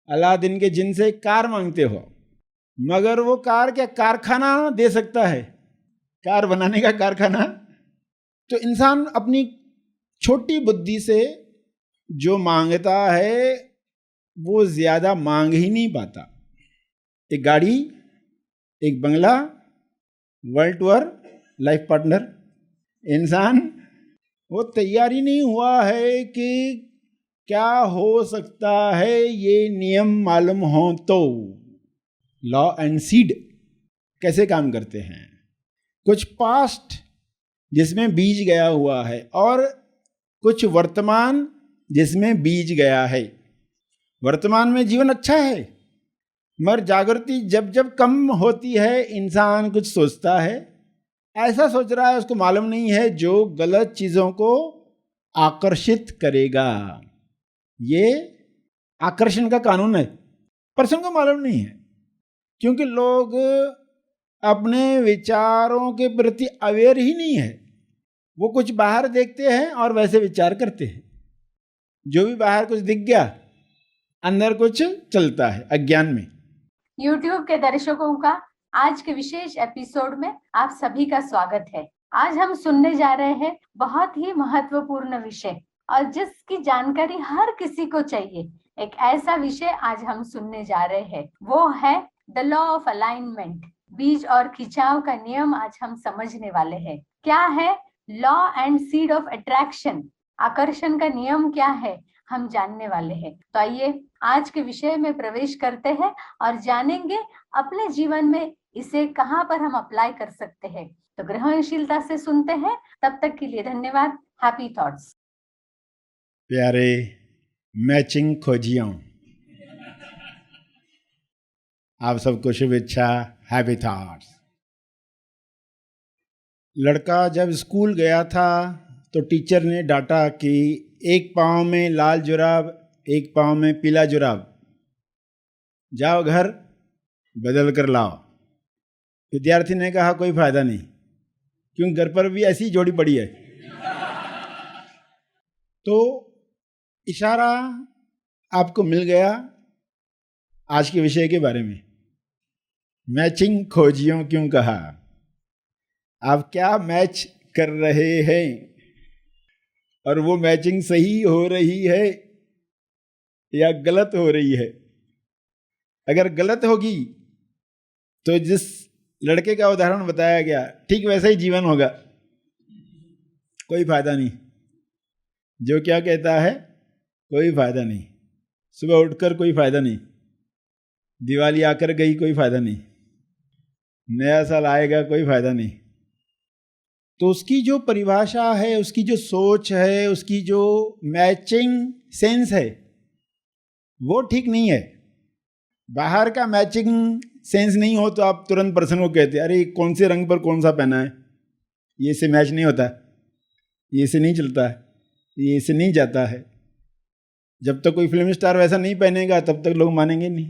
Aladdin के जिन से car मांगते हो, मगर वो कार क्या कारखाना दे सकता है, कार बनाने का कारखाना। तो इंसान अपनी छोटी बुद्धि से जो मांगता है वो ज्यादा मांग ही नहीं पाता। एक गाड़ी, एक बंगला, वर्ल्ड टूर, लाइफ पार्टनर, इंसान वो तैयार ही नहीं हुआ है कि क्या हो सकता है ये नियम मालूम हो तो। लॉ एंड सीड कैसे काम करते हैं, कुछ पास्ट जिसमें बीज गया हुआ है और कुछ वर्तमान जिसमें बीज गया है। वर्तमान में जीवन अच्छा है, मगर जागृति जब जब कम होती है इंसान कुछ सोचता है, ऐसा सोच रहा है, उसको मालूम नहीं है जो गलत चीजों को आकर्षित करेगा। ये आकर्षण का कानून है, पर्सन को मालूम नहीं है, क्योंकि लोग अपने विचारों के प्रति अवेयर ही नहीं है। वो कुछ बाहर देखते हैं और वैसे विचार करते हैं। जो भी बाहर कुछ दिख गया, अंदर कुछ चलता है अज्ञान में। YouTube के दर्शकों का आज के विशेष एपिसोड में आप सभी का स्वागत है। आज हम सुनने जा रहे हैं बहुत ही महत्वपूर्ण विषय, और जिसकी जानकारी हर किसी को चाहिए। एक ऐसा विषय आज हम सुनने जा रहे हैं, वो है द लॉ ऑफ अलाइनमेंट। बीज और खिंचाव का नियम आज हम समझने वाले हैं। क्या है law and seed of attraction, आकर्षण का नियम क्या है, हम जानने वाले हैं। तो आइए आज के विषय में प्रवेश करते हैं और जानेंगे अपने जीवन में इसे कहां पर हम अप्लाई कर सकते हैं। तो ग्रहणशीलता से सुनते हैं। तब तक के लिए धन्यवाद। Happy thoughts. प्यारे मैचिंग खोजियों, आप सबको शुभेच्छा। Happy thoughts. लड़का जब स्कूल गया था तो टीचर ने डांटा कि एक पाँव में लाल जुराब, एक पाँव में पीला जुराब, जाओ घर बदल कर लाओ। विद्यार्थी ने कहा कोई फायदा नहीं, क्योंकि घर पर भी ऐसी जोड़ी पड़ी है। तो इशारा आपको मिल गया आज के विषय के बारे में। मैचिंग खोजियों क्यों कहा? आप क्या मैच कर रहे हैं और वो मैचिंग सही हो रही है या गलत हो रही है? अगर गलत होगी तो जिस लड़के का उदाहरण बताया गया ठीक वैसा ही जीवन होगा, कोई फायदा नहीं। जो क्या कहता है कोई फायदा नहीं, सुबह उठकर कोई फायदा नहीं, दिवाली आकर गई कोई फायदा नहीं, नया साल आएगा कोई फायदा नहीं। तो उसकी जो परिभाषा है, उसकी जो सोच है, उसकी जो मैचिंग सेंस है वो ठीक नहीं है। बाहर का मैचिंग सेंस नहीं हो तो आप तुरंत पर्सन को कहते हैं अरे कौन से रंग पर कौन सा पहना है, ये से मैच नहीं होता, ये से नहीं चलता है, ये से नहीं जाता है। जब तक कोई फिल्म स्टार वैसा नहीं पहनेगा तब तक लोग मानेंगे नहीं।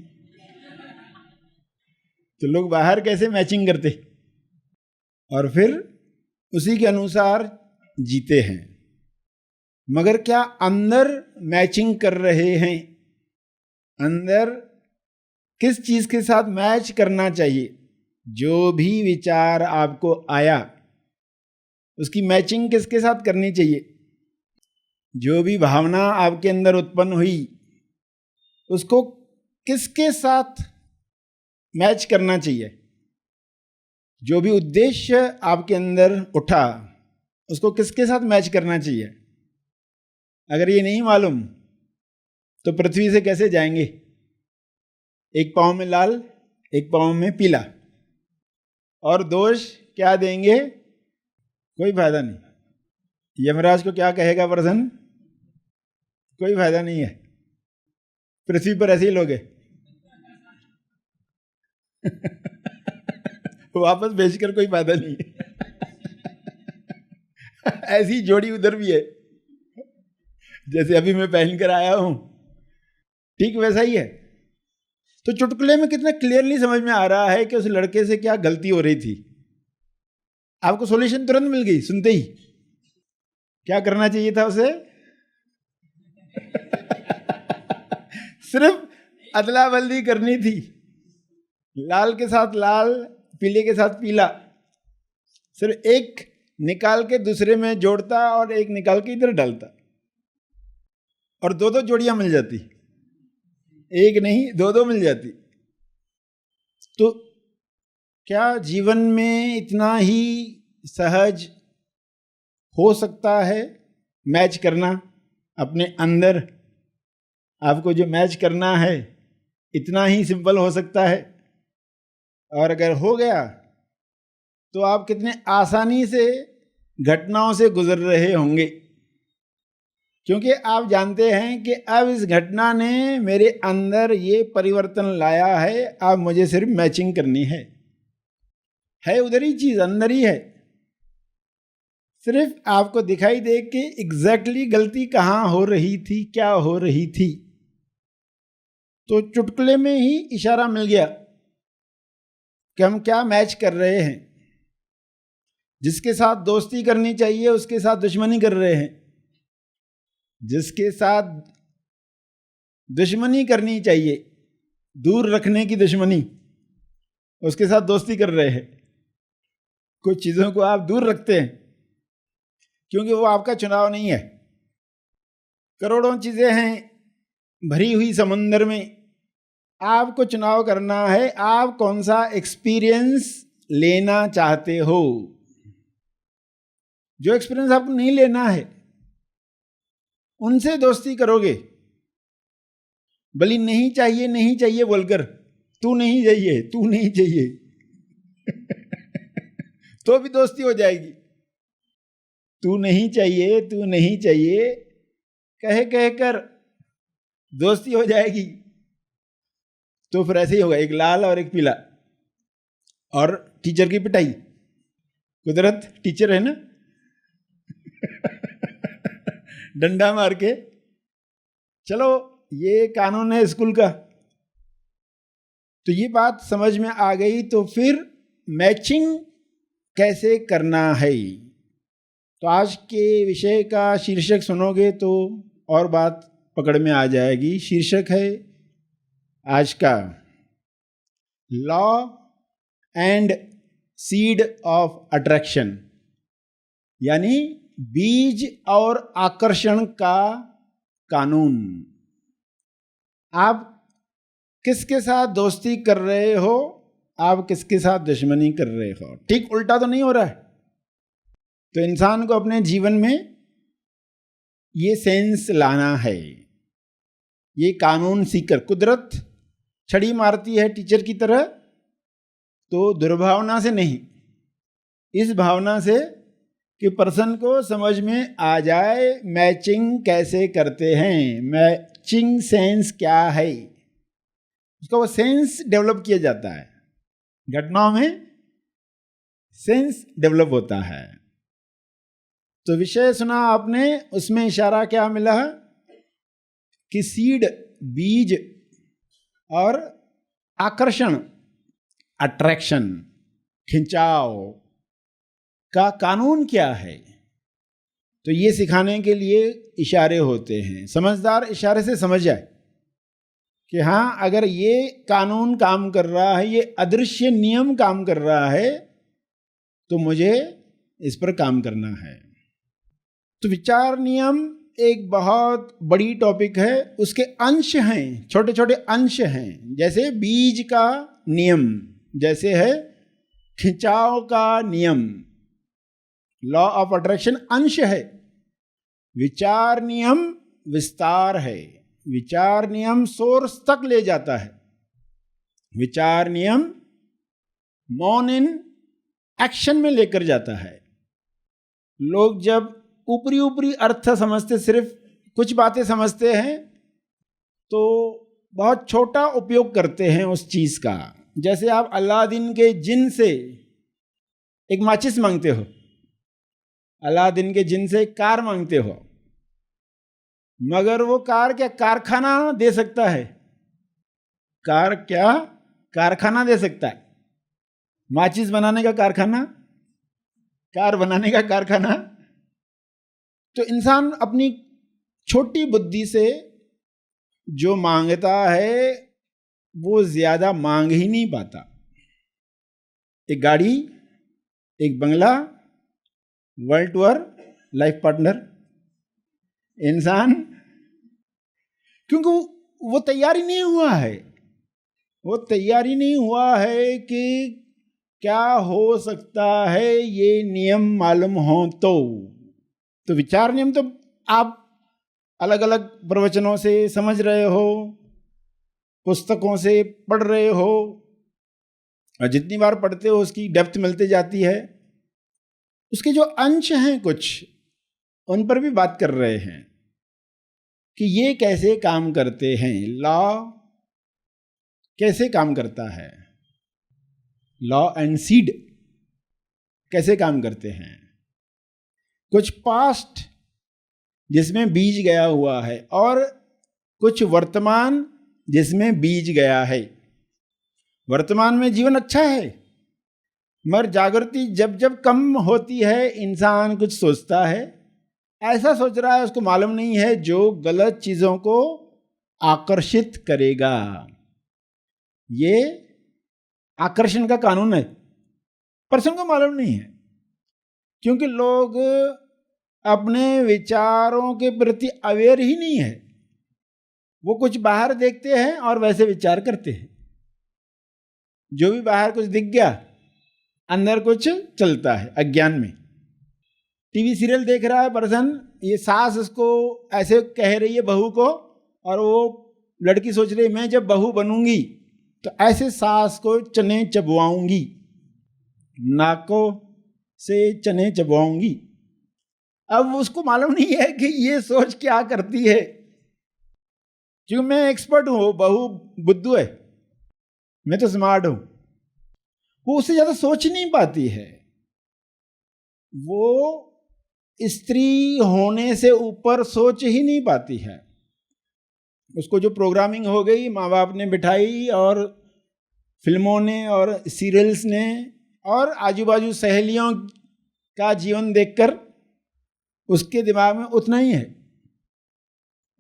तो लोग बाहर कैसे मैचिंग करते और फिर उसी के अनुसार जीते हैं। मगर क्या अंदर मैचिंग कर रहे हैं? अंदर किस चीज के साथ मैच करना चाहिए? जो भी विचार आपको आया उसकी मैचिंग किसके साथ करनी चाहिए? जो भी भावना आपके अंदर उत्पन्न हुई उसको किसके साथ मैच करना चाहिए? जो भी उद्देश्य आपके अंदर उठा उसको किसके साथ मैच करना चाहिए? अगर ये नहीं मालूम तो पृथ्वी से कैसे जाएंगे? एक पाँव में लाल, एक पाँव में पीला, और दोष क्या देंगे? कोई फायदा नहीं। यमराज को क्या कहेगा पर्सन? कोई फायदा नहीं है। पृथ्वी पर ऐसे ही लोग हैं। वापस भेजकर कोई फायदा नहीं है। ऐसी जोड़ी उधर भी है, जैसे अभी मैं पहनकर आया हूं, ठीक वैसा ही है। तो चुटकुले में कितना क्लियरली समझ में आ रहा है कि उस लड़के से क्या गलती हो रही थी। आपको सॉल्यूशन तुरंत मिल गई सुनते ही। क्या करना चाहिए था उसे? सिर्फ अदला बदली करनी थी, लाल के साथ लाल, पीले के साथ पीला, सिर्फ एक निकाल के दूसरे में जोड़ता और एक निकाल के इधर डालता, और दो दो जोड़ियां मिल जाती, एक नहीं दो दो मिल जाती। तो क्या जीवन में इतना ही सहज हो सकता है मैच करना? अपने अंदर आपको जो मैच करना है इतना ही सिंपल हो सकता है? और अगर हो गया तो आप कितने आसानी से घटनाओं से गुजर रहे होंगे, क्योंकि आप जानते हैं कि अब इस घटना ने मेरे अंदर ये परिवर्तन लाया है, अब मुझे सिर्फ मैचिंग करनी है उधर ही चीज अंदर ही है, सिर्फ आपको दिखाई दे कि एग्जैक्टली गलती कहाँ हो रही थी, क्या हो रही थी। तो चुटकुले में ही इशारा मिल गया कि हम क्या मैच कर रहे हैं। जिसके साथ दोस्ती करनी चाहिए उसके साथ दुश्मनी कर रहे हैं, जिसके साथ दुश्मनी करनी चाहिए, दूर रखने की दुश्मनी, उसके साथ दोस्ती कर रहे हैं। कुछ चीजों को आप दूर रखते हैं क्योंकि वो आपका चुनाव नहीं है। करोड़ों चीजें हैं भरी हुई समुंदर में, आपको चुनाव करना है आप कौन सा एक्सपीरियंस लेना चाहते हो। जो एक्सपीरियंस आपको नहीं लेना है उनसे दोस्ती करोगे, भले नहीं चाहिए बोलकर, तू नहीं चाहिए तो भी दोस्ती हो जाएगी। तू नहीं चाहिए कह कर दोस्ती हो जाएगी। तो फिर ऐसे ही होगा, एक लाल और एक पीला, और टीचर की पिटाई। कुदरत टीचर है ना डंडा मार के, चलो ये कानून है स्कूल का। तो ये बात समझ में आ गई, तो फिर मैचिंग कैसे करना है। तो आज के विषय का शीर्षक सुनोगे तो और बात पकड़ में आ जाएगी। शीर्षक है आज का law and seed of attraction, यानी बीज और आकर्षण का कानून। आप किसके साथ दोस्ती कर रहे हो, आप किसके साथ दुश्मनी कर रहे हो, ठीक उल्टा तो नहीं हो रहा है। तो इंसान को अपने जीवन में ये सेंस लाना है। ये कानून सीकर, कुदरत छड़ी मारती है टीचर की तरह, तो दुर्भावना से नहीं, इस भावना से कि पर्सन को समझ में आ जाए मैचिंग कैसे करते हैं, मैचिंग सेंस क्या है, उसका वो सेंस डेवलप किया जाता है। घटनाओं में सेंस डेवलप होता है। तो विषय सुना आपने, उसमें इशारा क्या मिला कि सीड बीज और आकर्षण अट्रैक्शन खिंचाव का कानून क्या है। तो ये सिखाने के लिए इशारे होते हैं। समझदार इशारे से समझ जाए कि हाँ, अगर ये कानून काम कर रहा है, ये अदृश्य नियम काम कर रहा है, तो मुझे इस पर काम करना है। तो विचार नियम एक बहुत बड़ी टॉपिक है, उसके अंश हैं, छोटे छोटे अंश हैं। जैसे बीज का नियम, जैसे है खिंचाव का नियम, लॉ ऑफ अट्रैक्शन अंश है। विचार नियम विस्तार है, विचार नियम सोर्स तक ले जाता है। विचार नियम मौन इन एक्शन में लेकर जाता है। लोग जब ऊपरी ऊपरी अर्थ समझते, सिर्फ कुछ बातें समझते हैं, तो बहुत छोटा उपयोग करते हैं उस चीज का। जैसे आप अलादीन के जिन से एक माचिस मांगते हो, अलादीन के जिन से एक कार मांगते हो, मगर वो कार क्या कारखाना दे सकता है? कार क्या कारखाना दे सकता है? माचिस बनाने का कारखाना, कार बनाने का कारखाना। तो इंसान अपनी छोटी बुद्धि से जो मांगता है वो ज्यादा मांग ही नहीं पाता। एक गाड़ी, एक बंगला, वर्ल्ड टूर, लाइफ पार्टनर, इंसान, क्योंकि वो तैयारी नहीं हुआ है। वो तैयारी नहीं हुआ है कि क्या हो सकता है ये नियम मालूम हो तो विचार नियम तो आप अलग अलग प्रवचनों से समझ रहे हो, पुस्तकों से पढ़ रहे हो, और जितनी बार पढ़ते हो उसकी डेप्थ मिलते जाती है। उसके जो अंश हैं कुछ, उन पर भी बात कर रहे हैं कि ये कैसे काम करते हैं, लॉ कैसे काम करता है, लॉ एंड सीड कैसे काम करते हैं। कुछ पास्ट जिसमें बीज गया हुआ है और कुछ वर्तमान जिसमें बीज गया है। वर्तमान में जीवन अच्छा है, मगर जागृति जब जब कम होती है इंसान कुछ सोचता है, ऐसा सोच रहा है, उसको मालूम नहीं है जो गलत चीजों को आकर्षित करेगा। ये आकर्षण का कानून है, पर्सन को मालूम नहीं है, क्योंकि लोग अपने विचारों के प्रति अवेयर ही नहीं है। वो कुछ बाहर देखते हैं और वैसे विचार करते हैं। जो भी बाहर कुछ दिख गया, अंदर कुछ चलता है अज्ञान में। टीवी सीरियल देख रहा है पर्सन, ये सास उसको ऐसे कह रही है बहू को, और वो लड़की सोच रही है मैं जब बहू बनूंगी तो ऐसे सास को चने चबवाऊंगी, नाकों से चने चबवाऊंगी। अब उसको मालूम नहीं है कि ये सोच क्या करती है। क्योंकि मैं एक्सपर्ट हूं, बहू बुद्धू है, मैं तो स्मार्ट हूं। वो उससे ज्यादा सोच नहीं पाती है। वो स्त्री होने से ऊपर सोच ही नहीं पाती है। उसको जो प्रोग्रामिंग हो गई, माँ बाप ने बिठाई, और फिल्मों ने और सीरियल्स ने और आजू बाजू सहेलियों का जीवन देखकर उसके दिमाग में उतना ही है,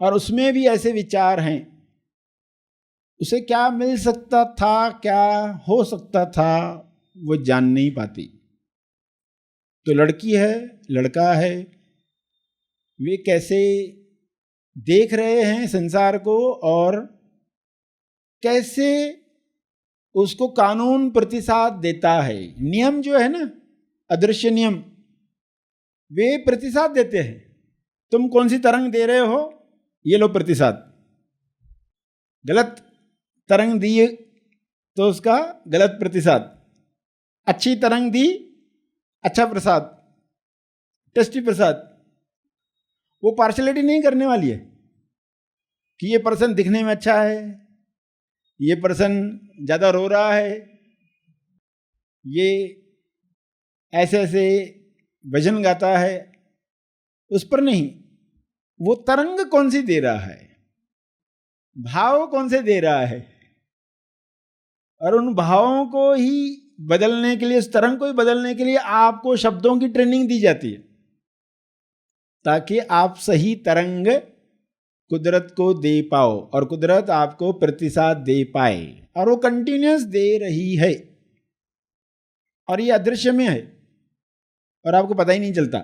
और उसमें भी ऐसे विचार हैं। उसे क्या मिल सकता था, क्या हो सकता था, वो जान नहीं पाती। तो लड़की है, लड़का है, वे कैसे देख रहे हैं संसार को, और कैसे उसको कानून प्रतिसाद देता है। नियम जो है ना, अदृश्य नियम, वे प्रतिसाद देते हैं। तुम कौन सी तरंग दे रहे हो, ये लो प्रतिसाद। गलत तरंग दी तो उसका गलत प्रतिसाद, अच्छी तरंग दी अच्छा प्रसाद, टेस्टी प्रसाद। वो पार्शलिटी नहीं करने वाली है कि ये पर्सन दिखने में अच्छा है, ये पर्सन ज्यादा रो रहा है, ये ऐसे ऐसे भजन गाता है, उस पर नहीं। वो तरंग कौन सी दे रहा है, भाव कौन से दे रहा है, और उन भावों को ही बदलने के लिए, उस तरंग को ही बदलने के लिए आपको शब्दों की ट्रेनिंग दी जाती है, ताकि आप सही तरंग कुदरत को दे पाओ और कुदरत आपको प्रतिसाद दे पाए। और वो कंटिन्यूस दे रही है, और ये अदृश्य में है और आपको पता ही नहीं चलता।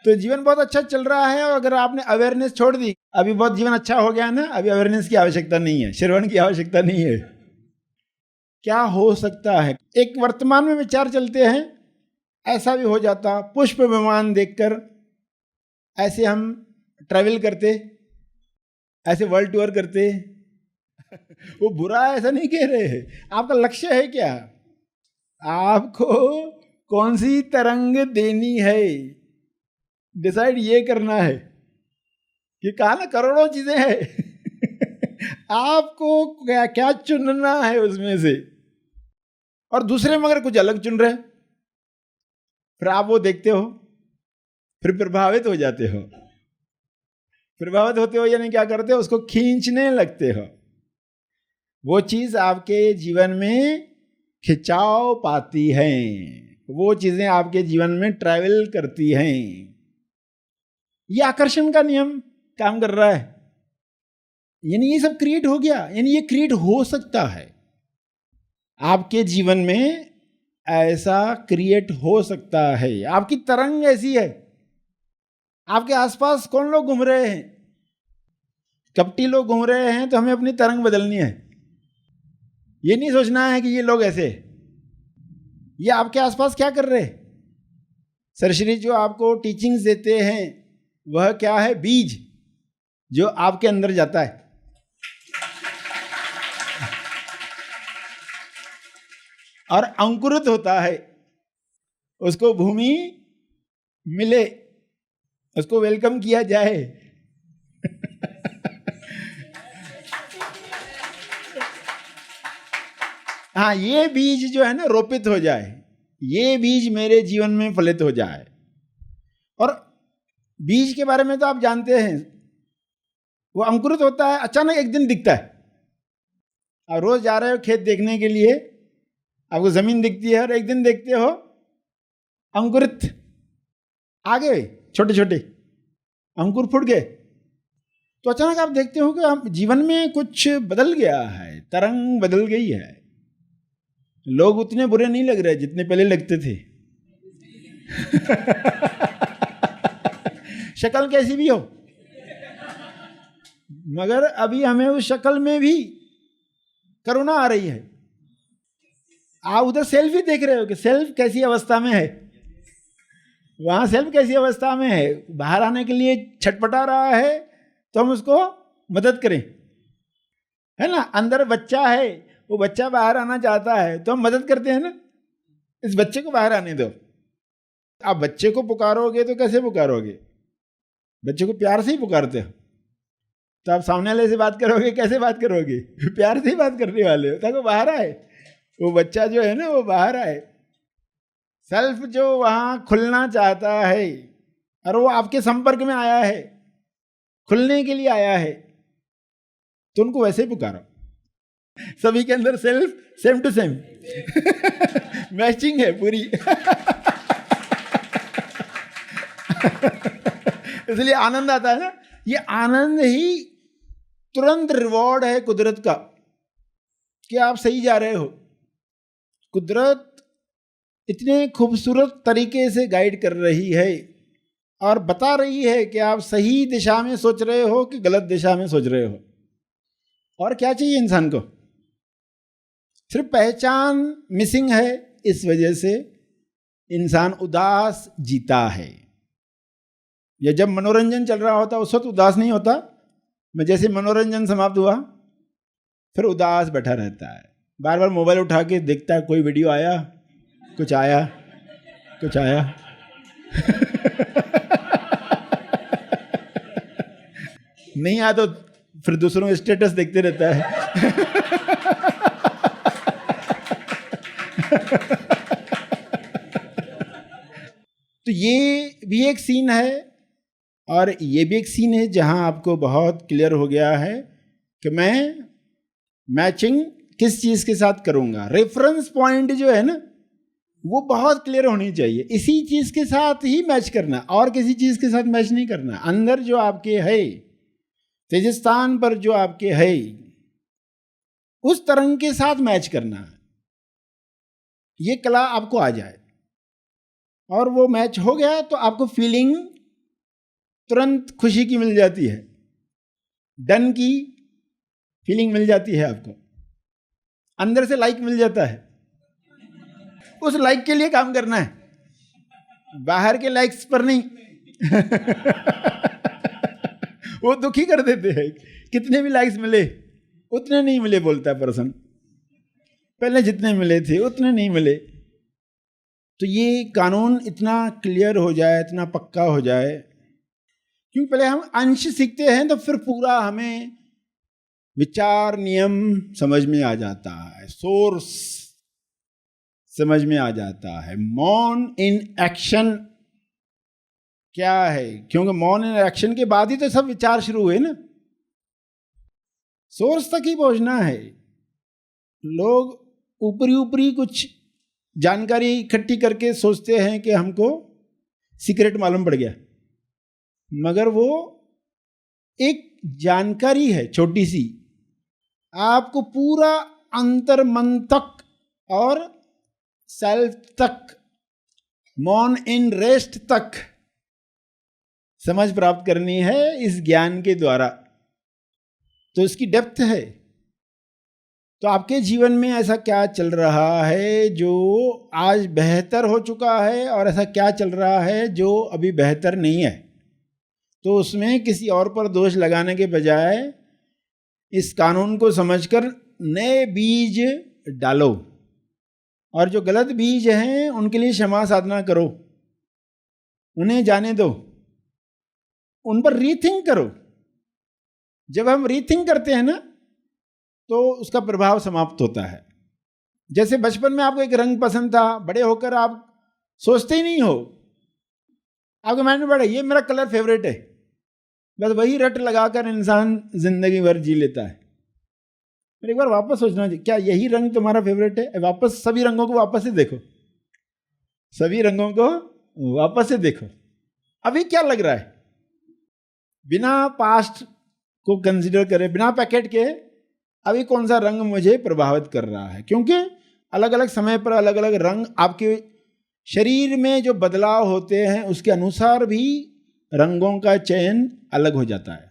तो जीवन बहुत अच्छा चल रहा है, और अगर आपने अवेयरनेस छोड़ दी, अभी बहुत जीवन अच्छा हो गया ना, अभी अवेयरनेस की आवश्यकता नहीं है, श्रवण की आवश्यकता नहीं है। क्या हो सकता है, एक वर्तमान में विचार चलते हैं। ऐसा भी हो जाता, पुष्प विमान देखकर ऐसे हम ट्रैवल करते, ऐसे वर्ल्ड टूर करते। वो बुरा ऐसा नहीं कह रहे हैं। आपका लक्ष्य है क्या, आपको कौन सी तरंग देनी है, डिसाइड ये करना है। कि कहा ना करोड़ों चीजें हैं आपको क्या क्या चुनना है उसमें से। और दूसरे मगर कुछ अलग चुन रहे, फिर आप वो देखते हो, फिर प्रभावित हो जाते हो। प्रभावित होते हो यानी क्या करते हो, उसको खींचने लगते हो। वो चीज आपके जीवन में खिंचाव पाती है, वो चीजें आपके जीवन में ट्रैवल करती हैं। ये आकर्षण का नियम काम कर रहा है। यानी ये सब क्रिएट हो गया, यानी ये क्रिएट हो सकता है आपके जीवन में, ऐसा क्रिएट हो सकता है। आपकी तरंग ऐसी है। आपके आसपास कौन लोग घूम रहे हैं? कपटी लोग घूम रहे हैं, तो हमें अपनी तरंग बदलनी है। ये नहीं सोचना है कि ये लोग ऐसे, ये आपके आसपास क्या कर रहे हैं। सरश्री जो आपको टीचिंग्स देते हैं वह क्या है? बीज जो आपके अंदर जाता है। और अंकुरित होता है, उसको भूमि मिले, उसको वेलकम किया जाए। हाँ, ये बीज जो है ना रोपित हो जाए, ये बीज मेरे जीवन में फलित हो जाए। और बीज के बारे में तो आप जानते हैं, वो अंकुरित होता है, अचानक एक दिन दिखता है। आप रोज जा रहे हो खेत देखने के लिए, आपको जमीन दिखती है और एक दिन देखते हो अंकुरित आ गए, छोटे छोटे अंकुर फूट गए। तो अचानक आप देखते हो कि आप जीवन में कुछ बदल गया है, तरंग बदल गई है। लोग उतने बुरे नहीं लग रहे जितने पहले लगते थे। शक्ल कैसी भी हो, मगर अभी हमें उस शक्ल में भी करुणा आ रही है। आप उधर सेल्फ ही देख रहे हो कि सेल्फ कैसी अवस्था में है, वहां सेल्फ कैसी अवस्था में है, बाहर आने के लिए छटपटा रहा है, तो हम उसको मदद करें, है ना। अंदर बच्चा है, वो बच्चा बाहर आना चाहता है, तो हम मदद करते हैं ना, इस बच्चे को बाहर आने दो। आप बच्चे को पुकारोगे तो कैसे पुकारोगे? बच्चे को प्यार से ही पुकारते हो। तो आप सामने वाले से बात करोगे, कैसे बात करोगे? प्यार से ही बात करने वाले हो, ताकि वो बाहर आए, वो बच्चा जो है ना वो बाहर आए। सेल्फ जो वहां खुलना चाहता है और वो आपके संपर्क में आया है, खुलने के लिए आया है, तो उनको वैसे ही पुकारो। सभी के अंदर self same to same matching है पूरी। इसलिए आनंद आता है ना। ये आनंद ही तुरंत रिवॉर्ड है कुदरत का कि आप सही जा रहे हो। कुदरत इतने खूबसूरत तरीके से गाइड कर रही है और बता रही है कि आप सही दिशा में सोच रहे हो कि गलत दिशा में सोच रहे हो। और क्या चाहिए इंसान को? सिर्फ पहचान मिसिंग है, इस वजह से इंसान उदास जीता है। या जब मनोरंजन चल रहा होता उस वक्त उदास नहीं होता, मैं जैसे मनोरंजन समाप्त हुआ फिर उदास बैठा रहता है, बार बार मोबाइल उठा के देखता है कोई वीडियो आया, कुछ आया, कुछ आया। नहीं आया तो फिर दूसरों का स्टेटस देखते रहता है। तो ये भी एक सीन है और ये भी एक सीन है जहां आपको बहुत क्लियर हो गया है कि मैं मैचिंग किस चीज के साथ करूंगा। रेफरेंस पॉइंट जो है ना वो बहुत क्लियर होनी चाहिए। इसी चीज के साथ ही मैच करना, और किसी चीज के साथ मैच नहीं करना। अंदर जो आपके है, तेजस्थान पर जो आपके है, उस तरंग के साथ मैच करना है। ये कला आपको आ जाए और वो मैच हो गया तो आपको फीलिंग तुरंत खुशी की मिल जाती है, डन की फीलिंग मिल जाती है आपको, अंदर से लाइक मिल जाता है। उस लाइक के लिए काम करना है, बाहर के लाइक्स पर नहीं। वो दुखी कर देते हैं, कितने भी लाइक्स मिले उतने नहीं मिले बोलता है पर्सन, पहले जितने मिले थे उतने नहीं मिले। तो ये कानून इतना क्लियर हो जाए, इतना पक्का हो जाए, क्योंकि पहले हम अंश सीखते हैं तो फिर पूरा हमें विचार नियम समझ में आ जाता है, सोर्स समझ में आ जाता है। मौन इन एक्शन क्या है, क्योंकि मौन इन एक्शन के बाद ही तो सब विचार शुरू हुए ना। सोर्स तक ही पहुंचना है। लोग ऊपरी ऊपरी कुछ जानकारी इकट्ठी करके सोचते हैं कि हमको सीक्रेट मालूम पड़ गया, मगर वो एक जानकारी है छोटी सी, आपको पूरा अंतर मन तक और सेल्फ तक, मौन इन रेस्ट तक समझ प्राप्त करनी है इस ज्ञान के द्वारा। तो इसकी डेप्थ है। तो आपके जीवन में ऐसा क्या चल रहा है जो आज बेहतर हो चुका है, और ऐसा क्या चल रहा है जो अभी बेहतर नहीं है। तो उसमें किसी और पर दोष लगाने के बजाय इस कानून को समझकर नए बीज डालो, और जो गलत बीज हैं उनके लिए क्षमा साधना करो, उन्हें जाने दो, उन पर रीथिंक करो। जब हम रीथिंक करते हैं ना तो उसका प्रभाव समाप्त होता है। जैसे बचपन में आपको एक रंग पसंद था, बड़े होकर आप सोचते ही नहीं हो, आपके माइंड में बड़ा ये मेरा कलर फेवरेट है, बस वही रट लगाकर इंसान जिंदगी भर जी लेता है। फिर एक बार वापस सोचना चाहिए, क्या यही रंग तुम्हारा फेवरेट है? वापस सभी रंगों को वापस से देखो, सभी रंगों को वापस से देखो, अभी क्या लग रहा है, बिना पास्ट को कंसिडर करे, बिना पैकेट के, अभी कौन सा रंग मुझे प्रभावित कर रहा है। क्योंकि अलग अलग समय पर अलग अलग रंग, आपके शरीर में जो बदलाव होते हैं उसके अनुसार भी रंगों का चयन अलग हो जाता है।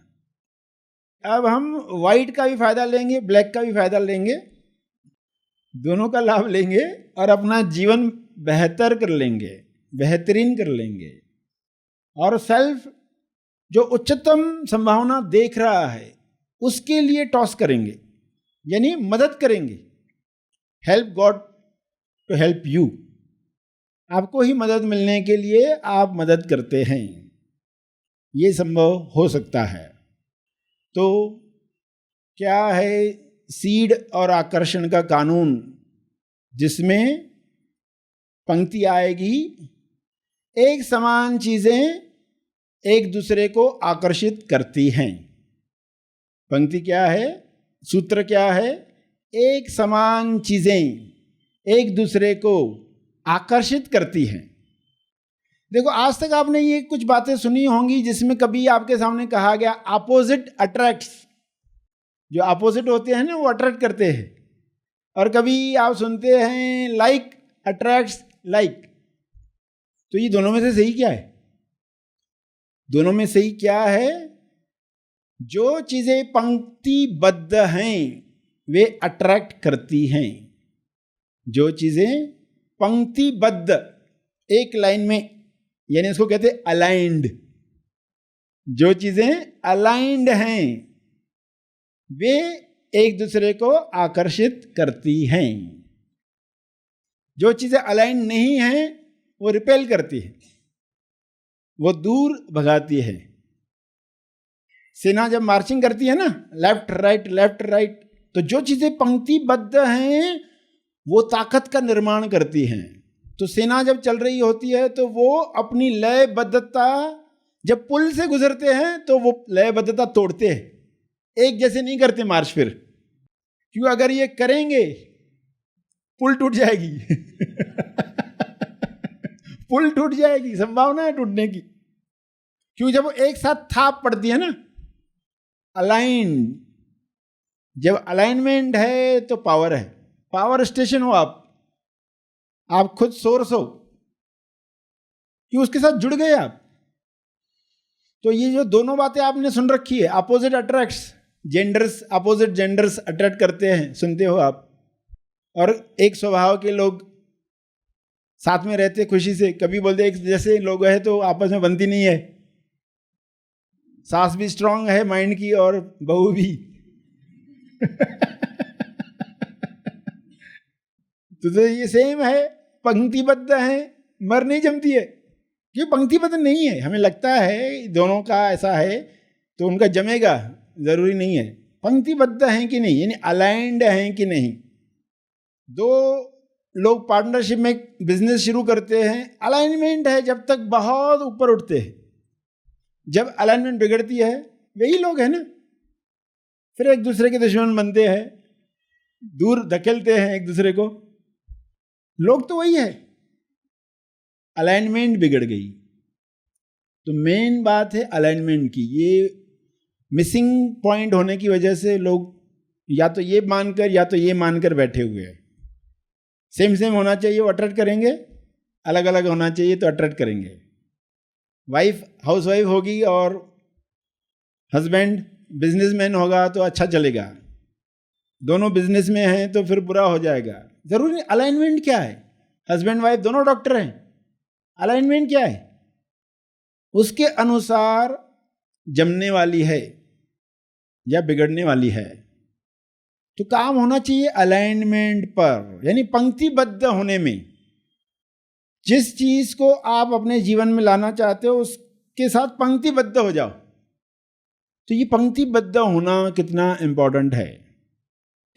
अब हम वाइट का भी फायदा लेंगे, ब्लैक का भी फायदा लेंगे, दोनों का लाभ लेंगे और अपना जीवन बेहतर कर लेंगे, बेहतरीन कर लेंगे। और सेल्फ जो उच्चतम संभावना देख रहा है उसके लिए टॉस करेंगे, यानी मदद करेंगे। Help God to help you, आपको ही मदद मिलने के लिए आप मदद करते हैं, ये संभव हो सकता है। तो क्या है सीड और आकर्षण का कानून, जिसमें पंक्ति आएगी, एक समान चीजें एक दूसरे को आकर्षित करती हैं। पंक्ति क्या है, सूत्र क्या है, एक समान चीजें एक दूसरे को आकर्षित करती हैं। देखो, आज तक आपने ये कुछ बातें सुनी होंगी जिसमें कभी आपके सामने कहा गया अपोजिट अट्रैक्ट्स। जो अपोजिट होते हैं ना वो अट्रैक्ट करते हैं। और कभी आप सुनते हैं लाइक अट्रैक्ट्स लाइक। तो ये दोनों में से सही क्या है? दोनों में सही क्या है? जो चीजें पंक्तिबद्ध हैं वे अट्रैक्ट करती हैं। जो चीजें पंक्तिबद्ध, एक लाइन में, यानी इसको कहते हैं अलाइंड। जो चीजें अलाइंड हैं वे एक दूसरे को आकर्षित करती हैं। जो चीजें अलाइंड नहीं हैं वो रिपेल करती है, वो दूर भगाती है। सेना जब मार्चिंग करती है ना, लेफ्ट राइट, तो जो चीजें पंक्तिबद्ध हैं वो ताकत का निर्माण करती हैं। तो सेना जब चल रही होती है तो वो अपनी लयबद्धता, जब पुल से गुजरते हैं तो वो लयबद्धता तोड़ते हैं, एक जैसे नहीं करते मार्च। फिर क्यों? अगर ये करेंगे पुल टूट जाएगी पुल टूट जाएगी, संभावना है टूटने की। क्यों? जब एक साथ थाप पड़ती है ना, अलाइन, जब अलाइनमेंट है तो पावर है। पावर स्टेशन हो आप खुद सोर्स हो, क्यों? उसके साथ जुड़ गए आप। तो ये जो दोनों बातें आपने सुन रखी है, opposite attracts, genders, opposite genders attract करते हैं, सुनते हो आप। और एक स्वभाव के लोग साथ में रहते खुशी से, कभी बोलते एक जैसे लोग हैं तो आपस में बनती नहीं है। सास भी स्ट्रांग है माइंड की और बहू भी तो ये सेम है, पंक्तिबद्ध है, मर नहीं जमती है। क्यों? पंक्तिबद्ध नहीं है। हमें लगता है दोनों का ऐसा है तो उनका जमेगा, जरूरी नहीं है। पंक्तिबद्ध हैं कि नहीं, यानी अलाइंड हैं कि नहीं। दो लोग पार्टनरशिप में बिजनेस शुरू करते हैं, अलाइनमेंट है जब तक बहुत ऊपर उठते हैं। जब अलाइनमेंट बिगड़ती है, वही लोग हैं ना, फिर एक दूसरे के दुश्मन बनते हैं, दूर धकेलते हैं एक दूसरे को। लोग तो वही है, अलाइनमेंट बिगड़ गई। तो मेन बात है अलाइनमेंट की। ये मिसिंग पॉइंट होने की वजह से लोग या तो ये मानकर या तो ये मानकर बैठे हुए हैं। सेम सेम होना चाहिए वो अट्रैक्ट करेंगे, अलग अलग होना चाहिए तो अट्रैक्ट करेंगे। वाइफ हाउसवाइफ होगी और हस्बैंड बिजनेसमैन होगा तो अच्छा चलेगा, दोनों बिजनेस में हैं तो फिर बुरा हो जाएगा। जरूरी नहीं। अलाइनमेंट क्या है? हस्बैंड वाइफ दोनों डॉक्टर हैं, अलाइनमेंट क्या है? उसके अनुसार जमने वाली है या बिगड़ने वाली है। तो काम होना चाहिए अलाइनमेंट पर, यानी पंक्तिबद्ध होने में। जिस चीज को आप अपने जीवन में लाना चाहते हो उसके साथ पंक्तिबद्ध हो जाओ। तो ये पंक्तिबद्ध होना कितना इंपॉर्टेंट है।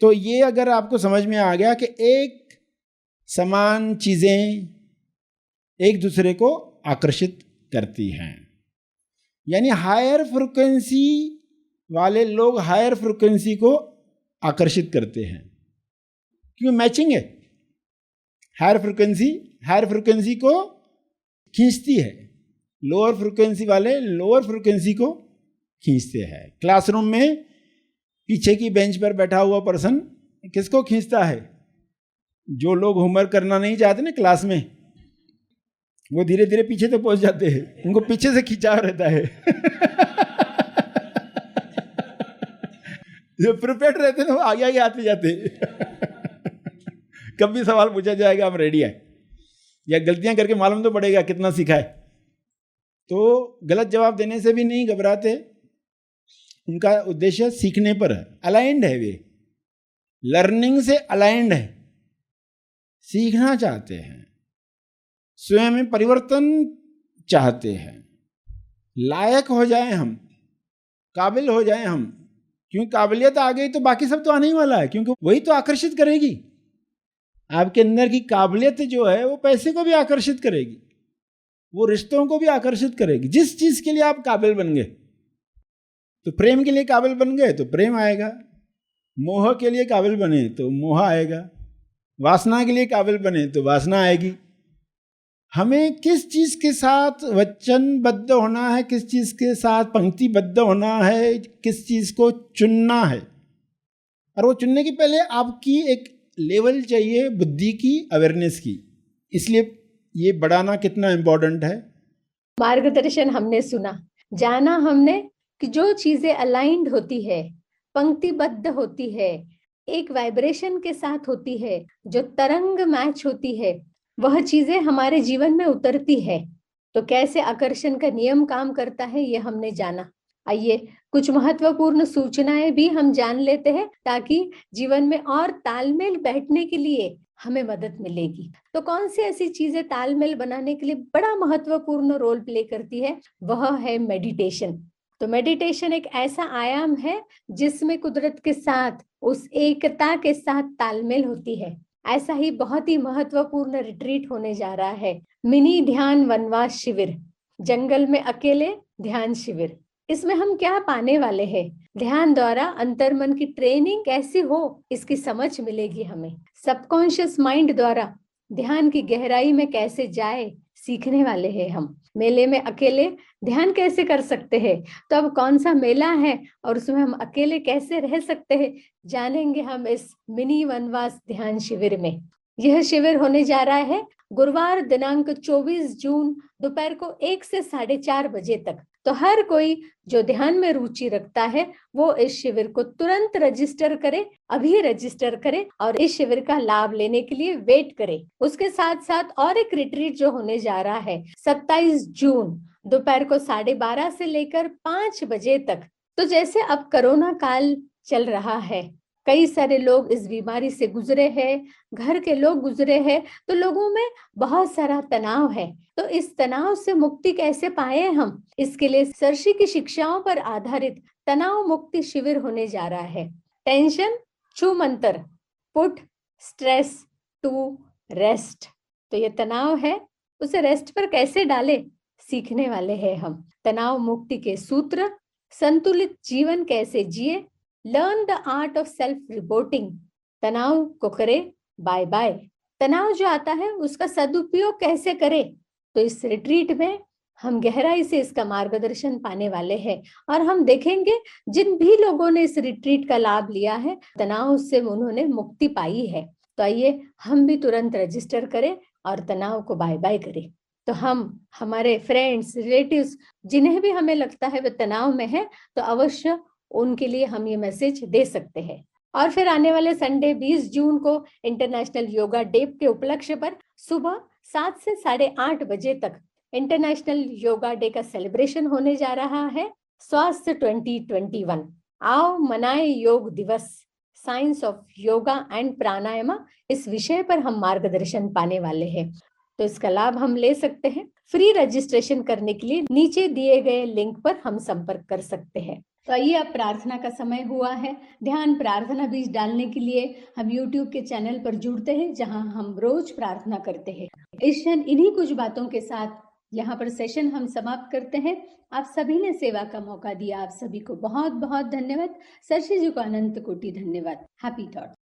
तो ये अगर आपको समझ में आ गया कि एक समान चीजें एक दूसरे को आकर्षित करती हैं, यानी हायर फ्रिक्वेंसी वाले लोग हायर फ्रिक्वेंसी को आकर्षित करते हैं, क्यों? मैचिंग है। हायर फ्रिक्वेंसी को खींचती है, लोअर फ्रिक्वेंसी वाले लोअर फ्रिक्वेंसी को खींचते हैं। क्लासरूम में पीछे की बेंच पर बैठा हुआ पर्सन किसको खींचता है? जो लोग होमवर्क करना नहीं चाहते ना क्लास में, वो धीरे धीरे पीछे तक पहुंच जाते हैं, उनको पीछे से खिंचाव रहता है। जो प्रिपेयर्ड रहते हैं वो आगे आगे आते जाते कब भी सवाल पूछा जाएगा हम रेडी है, या गलतियां करके मालूम तो पड़ेगा कितना सीखा है। तो गलत जवाब देने से भी नहीं घबराते, उनका उद्देश्य सीखने पर है, अलाइंड है, वे लर्निंग से अलाइंड है, सीखना चाहते हैं, स्वयं में परिवर्तन चाहते हैं, लायक हो जाए हम, काबिल हो जाए हम। क्योंकि काबिलियत आ गई तो बाकी सब तो आने ही वाला है, क्योंकि वही तो आकर्षित करेगी। आपके अंदर की काबिलियत जो है वो पैसे को भी आकर्षित करेगी, वो रिश्तों को भी आकर्षित करेगी। जिस चीज के लिए आप काबिल बन गए, तो प्रेम के लिए काबिल बन गए तो प्रेम आएगा, मोह के लिए काबिल बने तो मोह आएगा, वासना के लिए काबिल बने तो वासना आएगी। हमें किस चीज के साथ वचनबद्ध होना है, किस चीज के साथ पंक्तिबद्ध होना है, किस चीज को चुनना है। और वो चुनने के पहले आपकी एक लेवल चाहिए बुद्धि की, अवेयरनेस की। इसलिए ये बढ़ाना कितना इंपॉर्टेंट है। मार्गदर्शन हमने सुना, जाना हमने कि जो चीजें अलाइंड होती है, पंक्तिबद्ध होती है, एक वाइब्रेशन के साथ होती है, जो तरंग मैच होती है, वह चीजें हमारे जीवन में उतरती है। तो कैसे आकर्षण का नियम काम करता है ये हमने जाना। आइए कुछ महत्वपूर्ण सूचनाएं भी हम जान लेते हैं, ताकि जीवन में और तालमेल बैठने के लिए हमें मदद मिलेगी। तो कौन सी ऐसी चीजें तालमेल बनाने के लिए बड़ा महत्वपूर्ण रोल प्ले करती है? वह है मेडिटेशन। तो मेडिटेशन एक ऐसा आयाम है जिसमें कुदरत के साथ, उस एकता के साथ तालमेल होती है। ऐसा ही बहुत ही महत्वपूर्ण रिट्रीट होने जा रहा है, मिनी ध्यान वनवास शिविर, जंगल में अकेले ध्यान शिविर। इसमें हम क्या पाने वाले हैं? ध्यान द्वारा अंतर्मन की ट्रेनिंग कैसी हो इसकी समझ मिलेगी हमें। सबकॉन्शियस माइंड द्वारा ध्यान की गहराई में कैसे जाए सीखने वाले हैं हम। मेले में अकेले ध्यान कैसे कर सकते हैं? तो अब कौन सा मेला है और उसमें हम अकेले कैसे रह सकते हैं, जानेंगे हम इस मिनी वनवास ध्यान शिविर में। यह शिविर होने जा रहा है गुरुवार दिनांक 24 जून दोपहर को 1 से 4:30 बजे तक। तो हर कोई जो ध्यान में रुचि रखता है वो इस शिविर को तुरंत रजिस्टर करे, अभी रजिस्टर करे और इस शिविर का लाभ लेने के लिए वेट करे। उसके साथ साथ और एक रिट्रीट जो होने जा रहा है 27 जून दोपहर को 12:30 से लेकर 5 बजे तक। तो जैसे अब कोरोना काल चल रहा है, कई सारे लोग इस बीमारी से गुजरे हैं, घर के लोग गुजरे हैं, तो लोगों में बहुत सारा तनाव है। तो इस तनाव से मुक्ति कैसे पाए हम, इसके लिए सरशी की शिक्षाओं पर आधारित तनाव मुक्ति शिविर होने जा रहा है। टेंशन छू मंत्र, पुट स्ट्रेस टू रेस्ट। तो ये तनाव है, उसे रेस्ट पर कैसे डाले सीखने वाले हैं हम। तनाव मुक्ति के सूत्र, संतुलित जीवन कैसे जिए, learn the art of self reporting, तनाव को करे बाय बाय। तनाव जो आता है उसका सदुपयोग कैसे करे। तो इस रिट्रीट में हम गहराई से इसका मार्गदर्शन पाने वाले हैं और हम देखेंगे जिन भी लोगों ने इस रिट्रीट का लाभ लिया है, तनाव से उन्होंने मुक्ति पाई है। तो आइए हम भी तुरंत रजिस्टर करें और तनाव को बाय बाय करें। तो हम हमारे फ्रेंड्स, रिलेटिव्स जिन्हें भी हमें लगता है वे तनाव में है, तो अवश्य उनके लिए हम ये मैसेज दे सकते हैं। और फिर आने वाले संडे 20 जून को इंटरनेशनल योगा डे के उपलक्ष्य पर सुबह 7 से 8:30 बजे तक इंटरनेशनल योगा डे का सेलिब्रेशन होने जा रहा है। स्वास्थ्य 2021 आओ मनाए योग दिवस, साइंस ऑफ योगा एंड प्राणायाम, इस विषय पर हम मार्गदर्शन पाने वाले हैं। तो इसका लाभ हम ले सकते हैं। फ्री रजिस्ट्रेशन करने के लिए नीचे दिए गए लिंक पर हम संपर्क कर सकते हैं। तो आइए अब प्रार्थना का समय हुआ है। ध्यान प्रार्थना बीज डालने के लिए हम YouTube के चैनल पर जुड़ते हैं, जहां हम रोज प्रार्थना करते हैं। इस क्षण इन्हीं कुछ बातों के साथ यहाँ पर सेशन हम समाप्त करते हैं। आप सभी ने सेवा का मौका दिया, आप सभी को बहुत बहुत धन्यवाद। सरशी जी को अनंत कोटि धन्यवाद। Happy thought.